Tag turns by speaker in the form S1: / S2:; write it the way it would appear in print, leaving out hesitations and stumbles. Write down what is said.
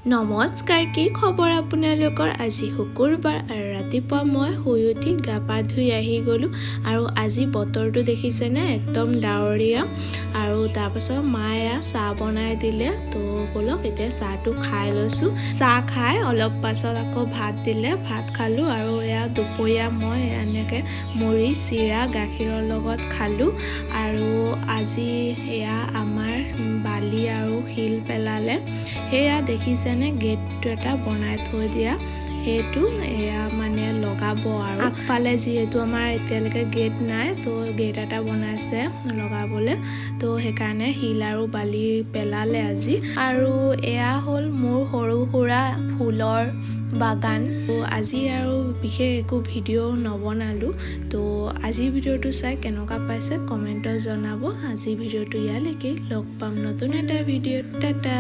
S1: নমস্কাৰ, কি খবৰ আপোনালোকৰ? আজি শুকুৰবাৰ আৰু ৰাতিপুৱা মই শুই উঠি গা পা ধুই আহি গ'লোঁ আৰু আজি বতৰটো দেখিছেনে একদম ডাৱৰীয়া। আৰু তাৰপাছত মায়ে চাহ বনাই দিলে, তো ব'লক এতিয়া চাহটো খাই লৈছোঁ। চাহ খাই অলপ পাছত আকৌ ভাত দিলে, ভাত খালোঁ আৰু এয়া দুপৰীয়া মই এনেকৈ মুড়ি চিৰা গাখীৰৰ লগত খালোঁ। আৰু আজি এয়া আমাৰ বালি আৰু শিল পেলালে, সেয়া দেখিছেনে গেটটো এটা বনাই থৈ দিয়া, সেইটো এয়া মানে লগাব। আৰু আগফালে যিহেতু আমাৰ এতিয়ালৈকে গেট নাই, তো গেট এটা বনাইছে লগাবলৈ, তো সেইকাৰণে শিল আৰু বালি পেলালে আজি। আৰু এয়া হ'ল মোৰ সৰু সুৰা ফুলৰ বাগান। তো আজি আৰু বিশেষ একো ভিডিঅ' নবনালোঁ, তো আজি ভিডিঅ'টো চাই কেনেকুৱা পাইছে কমেণ্টত জনাব। আজি ভিডিঅ'টো ইয়ালৈকে, লগ পাম নতুন এটা ভিডিঅ'ত। টাটা।